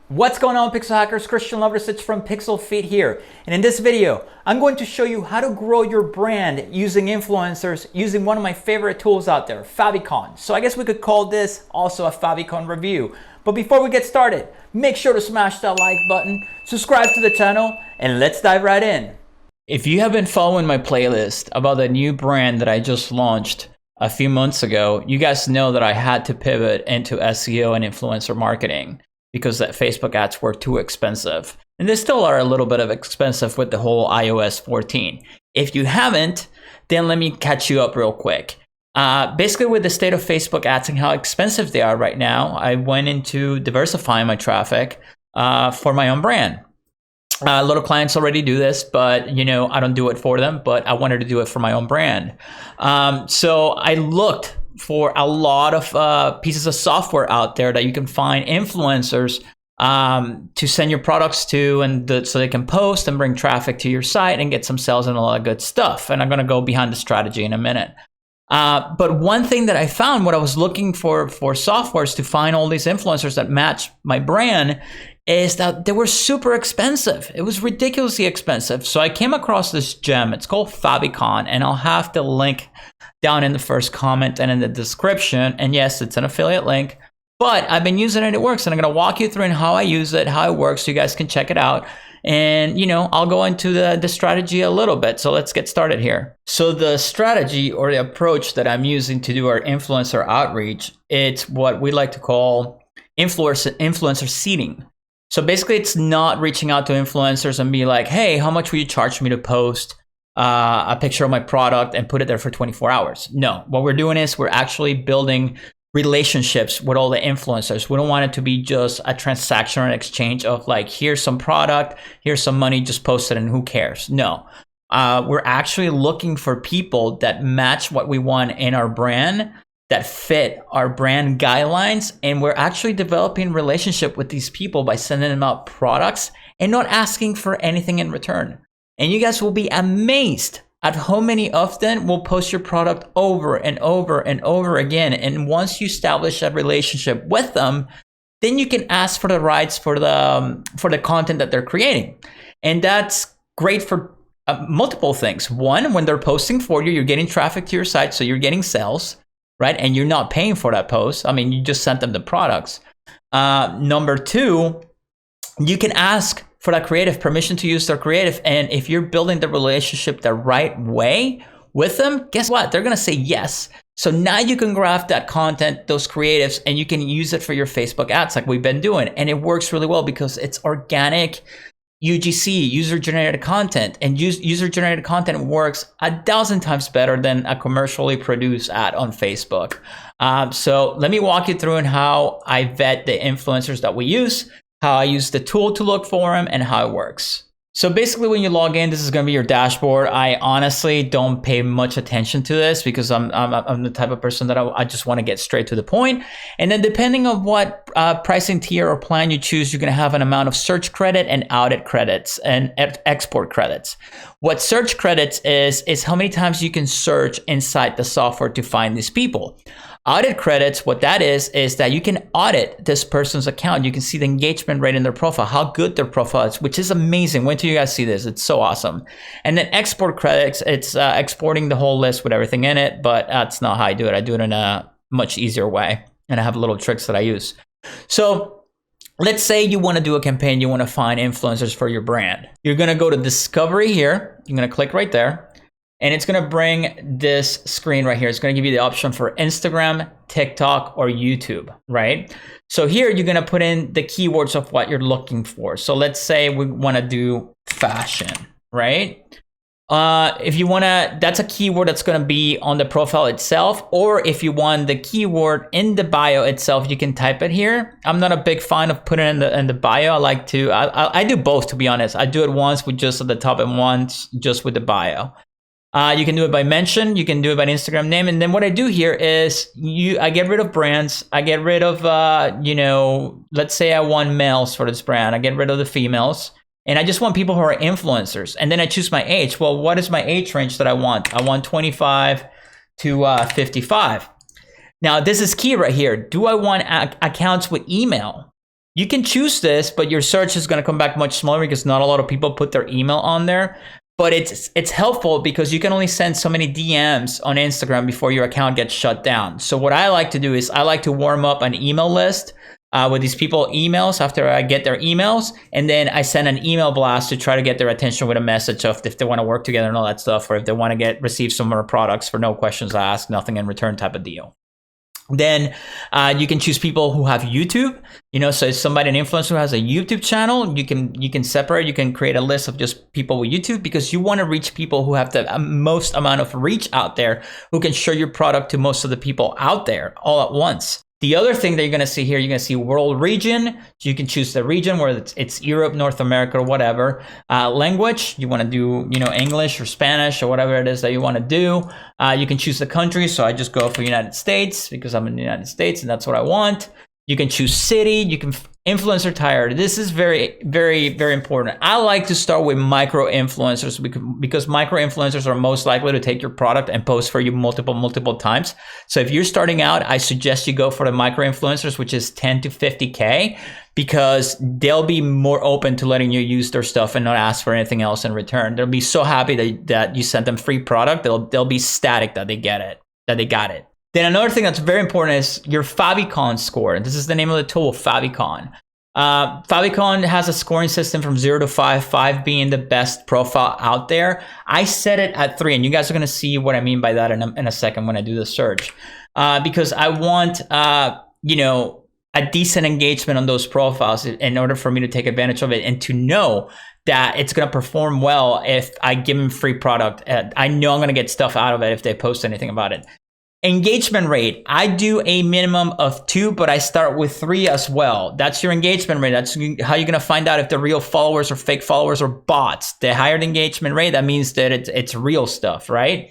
What's going on, Pixel Hackers? Christian Lovrecich from PixlFeed here. And in this video, I'm going to show you how to grow your brand using influencers using one of my favorite tools out there, Favicon. So I guess we could call this also a Favicon review. But before we get started, make sure to smash that like button, subscribe to the channel, and let's dive right in. If you have been following my playlist about the new brand that I just launched a few months ago, you guys know that I had to pivot into SEO and influencer marketing, because that Facebook ads were too expensive. And they still are a little bit of expensive with the whole iOS 14. If you haven't, then let me catch you up real quick. Basically, with the state of Facebook ads and how expensive they are right now, I went into diversifying my traffic for my own brand. A lot of clients already do this, but I don't do it for them, but I wanted to do it for my own brand. So I looked for a lot of pieces of software out there that you can find influencers to send your products to, and so they can post and bring traffic to your site and get some sales and a lot of good stuff. And I'm going to go behind the strategy in a minute. But one thing that I found when I was looking for softwares to find all these influencers that match my brand is that they were super expensive. It was ridiculously expensive. So I came across this gem. It's called Favicon, and I'll have the link down in the first comment and in the description. And yes, it's an affiliate link, but I've been using it, it works. And I'm gonna walk you through and how I use it, how it works, so you guys can check it out. And I'll go into the strategy a little bit. So let's get started here. So the strategy or the approach that I'm using to do our influencer outreach, it's what we like to call influencer seeding. So basically, it's not reaching out to influencers and be like, hey, how much will you charge me to post a picture of my product and put it there for 24 hours? No, what we're doing is we're actually building relationships with all the influencers. We don't want it to be just a transaction or an exchange of like, here's some product, here's some money, just post it and who cares? No, we're actually looking for people that match what we want in our brand, that fit our brand guidelines, and we're actually developing relationship with these people by sending them out products and not asking for anything in return. And you guys will be amazed at how many of them will post your product over and over and over again. And once you establish a relationship with them, then you can ask for the rights for the content that they're creating. And that's great for multiple things. One, when they're posting for you, you're getting traffic to your site, so you're getting sales, right? And you're not paying for that post. I mean, you just sent them the products. Number two, you can ask for that creative, permission to use their creative. And if you're building the relationship the right way with them, guess what? They're gonna say yes. So now you can grab that content, those creatives, and you can use it for your Facebook ads like we've been doing. And it works really well because it's organic UGC, user-generated content. And user-generated content works 1,000 times better than a commercially produced ad on Facebook. So let me walk you through and how I vet the influencers that we use, how I use the tool to look for them, and how it works. So basically, when you log in, this is going to be your dashboard. I honestly don't pay much attention to this because I'm the type of person that I just want to get straight to the point. And then depending on what pricing tier or plan you choose, you're going to have an amount of search credit and audit credits and export credits. What search credits is how many times you can search inside the software to find these people. Audit credits, what that is that you can audit this person's account. You can see the engagement rate in their profile, how good their profile is, which is amazing. Wait till you guys see this. It's so awesome. And then export credits, it's exporting the whole list with everything in it, but that's not how I do it. I do it in a much easier way. And I have little tricks that I use. So let's say you want to do a campaign, you want to find influencers for your brand. You're going to go to Discovery here. You're going to click right there. And it's going to bring this screen right here. It's going to give you the option for Instagram, TikTok, or YouTube, right? So here you're going to put in the keywords of what you're looking for. So let's say we want to do fashion, right? If you want to, that's a keyword that's going to be on the profile itself. Or if you want the keyword in the bio itself, you can type it here. I'm not a big fan of putting it in the bio. I like to, I do both, to be honest. I do it once with just at the top and once just with the bio. You can do it by mention, you can do it by Instagram name. And then what I do here is I get rid of brands. I get rid of, let's say I want males for this brand. I get rid of the females. And I just want people who are influencers. And then I choose my age. Well, what is my age range that I want? I want 25 to 55. Now, this is key right here. Do I want accounts with email? You can choose this, but your search is going to come back much smaller because not a lot of people put their email on there. But it's helpful because you can only send so many DMs on Instagram before your account gets shut down. So what I like to do is I like to warm up an email list with these people emails after I get their emails. And then I send an email blast to try to get their attention with a message of if they want to work together and all that stuff, or if they want to receive some more products for no questions asked, nothing in return type of deal. Then you can choose people who have YouTube, so if somebody, an influencer who has a YouTube channel, you can separate, you can create a list of just people with YouTube, because you want to reach people who have the most amount of reach out there, who can show your product to most of the people out there all at once. The other thing that you're going to see here, you're going to see world region. So you can choose the region, where it's Europe, North America, or whatever. Language, you want to do, English or Spanish or whatever it is that you want to do. You can choose the country. So I just go for United States because I'm in the United States and that's what I want. You can choose city. You can influencer tier. This is very, very, very important. I like to start with micro influencers because micro influencers are most likely to take your product and post for you multiple times. So if you're starting out, I suggest you go for the micro influencers, which is 10 to 50K, because they'll be more open to letting you use their stuff and not ask for anything else in return. They'll be so happy that you sent them free product. They'll be ecstatic that they got it. Then another thing that's very important is your Favicon score. And this is the name of the tool, Favicon. Favicon has a scoring system from 0 to 5, 5 being the best profile out there. I set it at 3, and you guys are going to see what I mean by that in a second when I do the search. Because I want, a decent engagement on those profiles in order for me to take advantage of it and to know that it's going to perform well if I give them free product. I know I'm going to get stuff out of it if they post anything about it. Engagement rate, I do a minimum of 2, but I start with 3 as well. That's your engagement rate. That's how you're going to find out if they're real followers or fake followers or bots. The higher the engagement rate, that means that it's real stuff, right?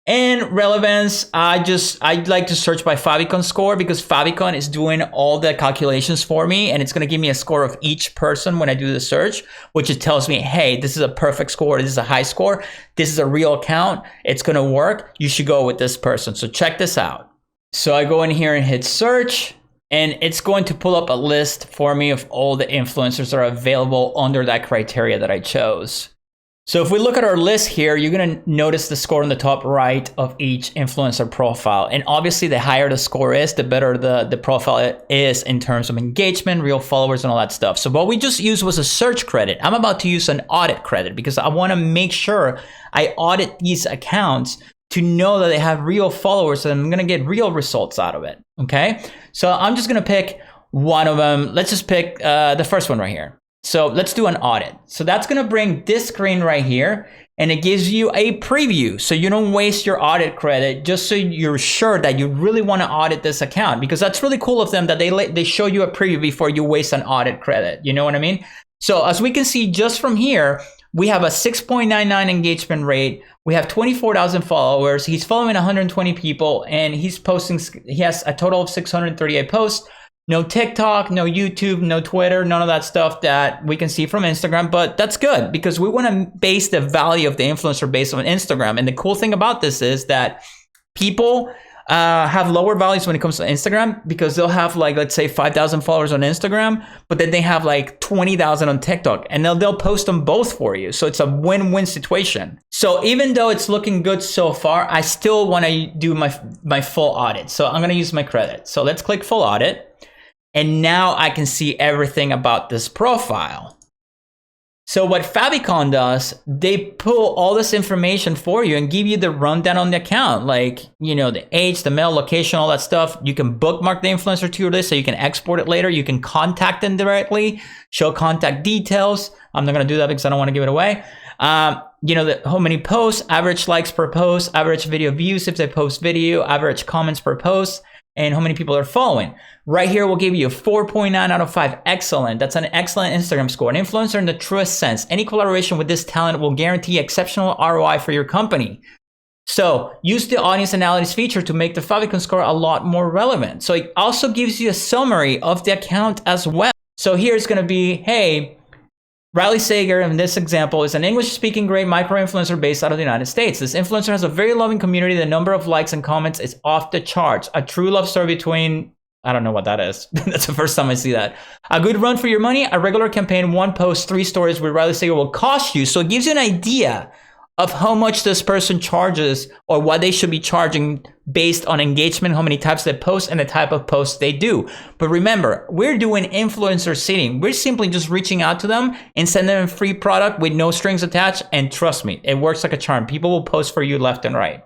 And relevance, I'd like to search by Favicon Score, because Favicon is doing all the calculations for me, and it's going to give me a score of each person when I do the search, which it tells me, hey, this is a perfect score, this is a high score, this is a real account, it's going to work, you should go with this person. So check this out. So I go in here and hit search, and it's going to pull up a list for me of all the influencers that are available under that criteria that I chose. So if we look at our list here, you're going to notice the score in the top right of each influencer profile. And obviously, the higher the score is, the better the profile is in terms of engagement, real followers, and all that stuff. So what we just used was a search credit. I'm about to use an audit credit because I want to make sure I audit these accounts to know that they have real followers, and I'm going to get real results out of it. Okay, so I'm just going to pick one of them. Let's just pick the first one right here. So let's do an audit. So that's going to bring this screen right here, and it gives you a preview. So you don't waste your audit credit, just so you're sure that you really want to audit this account, because that's really cool of them that they show you a preview before you waste an audit credit. You know what I mean? So as we can see just from here, we have a 6.99 engagement rate. We have 24,000 followers. He's following 120 people, and he has a total of 638 posts. No TikTok, no YouTube, no Twitter, none of that stuff that we can see from Instagram, but that's good because we want to base the value of the influencer based on Instagram. And the cool thing about this is that people have lower values when it comes to Instagram, because they'll have let's say 5,000 followers on Instagram, but then they have 20,000 on TikTok, and they'll post them both for you. So it's a win-win situation. So even though it's looking good so far, I still want to do my full audit. So I'm going to use my credit. So let's click full audit. And now I can see everything about this profile. So what Favicon does, they pull all this information for you and give you the rundown on the account, the age, the mail, location, all that stuff. You can bookmark the influencer to your list so you can export it later. You can contact them directly, show contact details. I'm not going to do that because I don't want to give it away. How many posts, average likes per post, average video views if they post video, average comments per post, and how many people are following. Right here will give you a 4.9 out of 5. Excellent. That's an excellent Instagram score. An influencer in the truest sense. Any collaboration with this talent will guarantee exceptional ROI for your company. So use the audience analytics feature to make the Favicon score a lot more relevant. So it also gives you a summary of the account as well. So here it's going to be, hey, Riley Sager, in this example, is an English-speaking great micro-influencer based out of the United States. This influencer has a very loving community. The number of likes and comments is off the charts. A true love story between I don't know what that is. That's the first time I see that. A good run for your money, a regular campaign, 1 post, 3 stories, we'd rather say it will cost you. So it gives you an idea of how much this person charges or what they should be charging based on engagement, how many types they post, and the type of posts they do. But remember, we're doing influencer seeding. We're simply just reaching out to them and sending them a free product with no strings attached. And trust me, it works like a charm. People will post for you left and right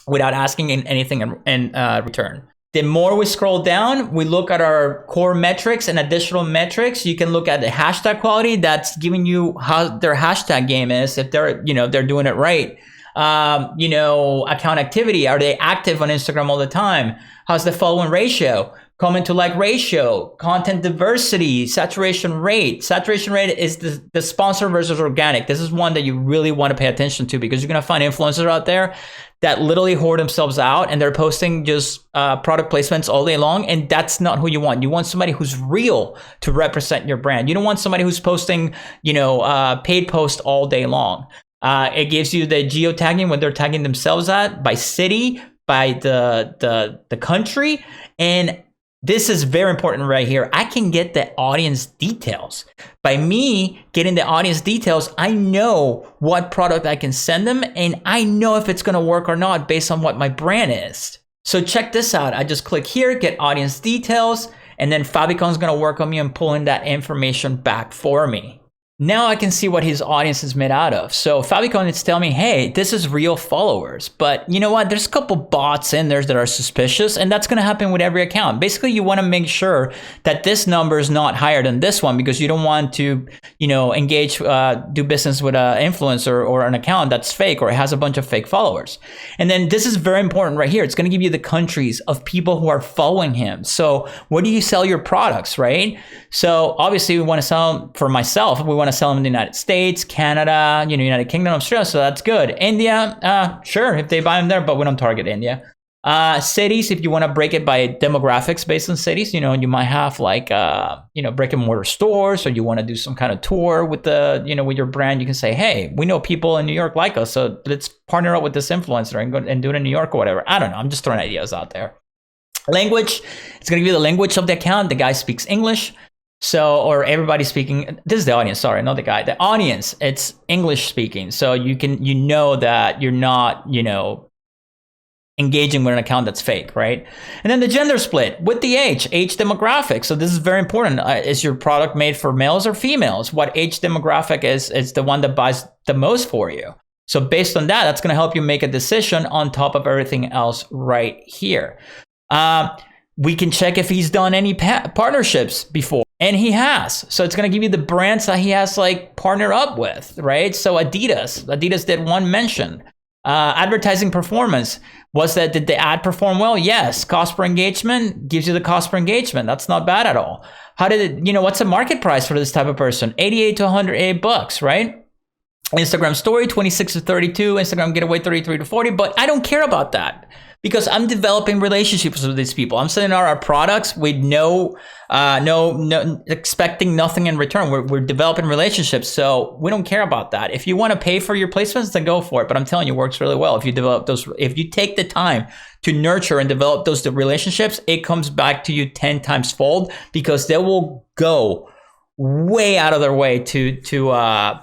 without asking anything in return. The more we scroll down, we look at our core metrics and additional metrics. You can look at the hashtag quality. That's giving you how their hashtag game is, if they're, they're doing it right. Account activity. Are they active on Instagram all the time? How's the following ratio? Comment to like ratio, content diversity, saturation rate. Saturation rate is the sponsor versus organic. This is one that you really want to pay attention to, because you're going to find influencers out there that literally hoard themselves out and they're posting just product placements all day long. And that's not who you want. You want somebody who's real to represent your brand. You don't want somebody who's posting, paid posts all day long. It gives you the geo tagging, what they're tagging themselves at, by city, by the country. And this is very important right here. I can get the audience details. By me getting the audience details, I know what product I can send them, and I know if it's going to work or not based on what my brand is. So check this out. I just click here, get audience details, and then Favicon's going to work on me and pulling that information back for me. Now I can see what his audience is made out of. So Favicon is telling me, hey, this is real followers. But you know what? There's a couple bots in there that are suspicious, and that's going to happen with every account. Basically, you want to make sure that this number is not higher than this one, because you don't want to, engage, do business with an influencer or an account that's fake or has a bunch of fake followers. And then this is very important right here. It's going to give you the countries of people who are following him. So where do you sell your products, right? So obviously we want to sell them. For myself, we want to sell them in the United States, Canada, United Kingdom, Australia, so that's good. India, sure, if they buy them there, but we don't target India. Cities, if you want to break it by demographics based on cities, you might have like, brick and mortar stores, or you want to do some kind of tour with with your brand. You can say, hey, we know people in New York like us, so let's partner up with this influencer and go and do it in New York or whatever. I don't know. I'm just throwing ideas out there. Language, it's going to give you the language of the account. The guy speaks English. So, or everybody speaking, this is the audience, sorry, not the guy. The audience, it's English speaking. So you know that you're not, engaging with an account that's fake, right? And then the gender split with the age demographic. So this is very important. Is your product made for males or females? What age demographic is the one that buys the most for you? So based on that, that's going to help you make a decision on top of everything else right here. We can check if he's done any partnerships before. And he has. So it's going to give you the brands that he has partnered up with, right? So Adidas did one mention. Advertising performance. Did the ad perform well? Yes. Cost per engagement gives you the cost per engagement. That's not bad at all. How did it, what's the market price for this type of person? 88 to 108 bucks, right? Instagram story, 26 to 32. Instagram getaway, 33 to 40. But I don't care about that, because I'm developing relationships with these people. I'm sending out our products with no expecting nothing in return. We're developing relationships, so we don't care about that. If you want to pay for your placements, then go for it. But I'm telling you, it works really well. If you take the time to nurture and develop those relationships, it comes back to you 10 times fold, because they will go way out of their way to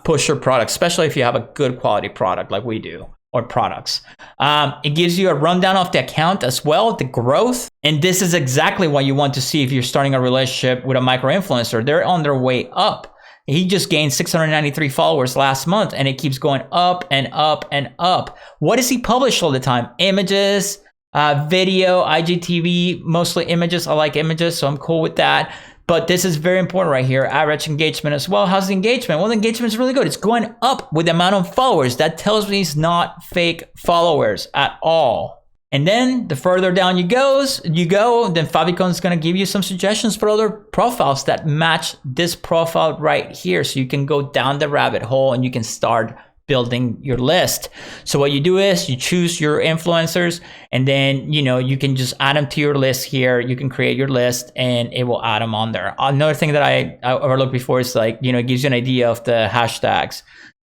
push your product, especially if you have a good quality product like we do, or products. It gives you a rundown of the account as well, the growth. And this is exactly what you want to see if you're starting a relationship with a micro influencer. They're on their way up. He just gained 693 followers last month, and it keeps going up and up and up. What does he publish all the time? Images, video, IGTV, mostly images. I like images, so I'm cool with that. But this is very important right here. Average engagement as well. How's the engagement? Well, the engagement is really good. It's going up with the amount of followers. That tells me it's not fake followers at all. And then the further down you go, then Favicon is going to give you some suggestions for other profiles that match this profile right here. So you can go down the rabbit hole and you can start building your list. So what you do is you choose your influencers, and then you can just add them to your list here. You can create your list and it will add them on there. Another thing that I overlooked before is it gives you an idea of the hashtags.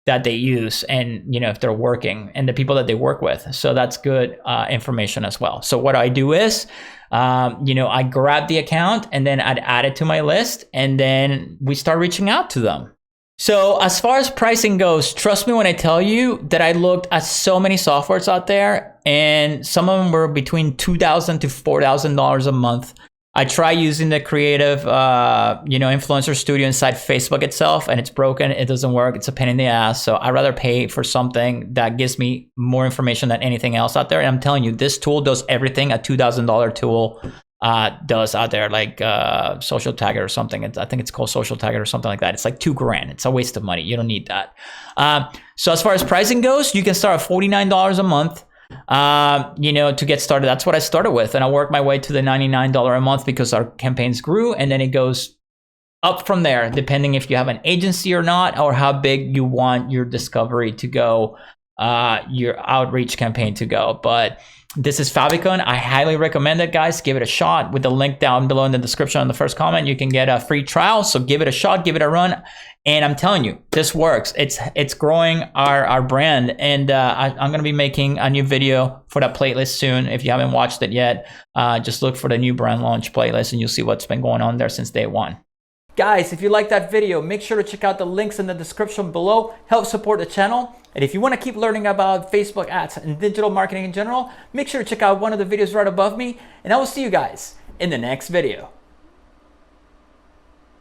that they use, and if they're working, and the people that they work with. So that's good information as well. So what I do is, I grab the account and then I'd add it to my list, and then we start reaching out to them. So as far as pricing goes, trust me when I tell you that I looked at so many softwares out there, and some of them were between $2,000 to $4,000 a month. I try using the creative, influencer studio inside Facebook itself, and it's broken. It doesn't work. It's a pain in the ass. So I'd rather pay for something that gives me more information than anything else out there. And I'm telling you, this tool does everything a $2,000 tool does out there, like Social Tagger or something. I think it's called Social Tagger or something like that. It's like $2,000. It's a waste of money. You don't need that. So as far as pricing goes, you can start at $49 a month. To get started. That's what I started with, and I worked my way to the $99 a month because our campaigns grew, and then it goes up from there, depending if you have an agency or not, or how big you want your discovery to go, your outreach campaign to go. But this is Favicon. I highly recommend it, guys. Give it a shot. With the link down below in the description on the first comment, you can get a free trial. So give it a shot, give it a run. And I'm telling you, this works. It's growing our brand. And I'm going to be making a new video for that playlist soon. If you haven't watched it yet, just look for the new brand launch playlist and you'll see what's been going on there since day one. Guys, if you like that video, make sure to check out the links in the description below. Help support the channel. And if you want to keep learning about Facebook ads and digital marketing in general, make sure to check out one of the videos right above me. And I will see you guys in the next video.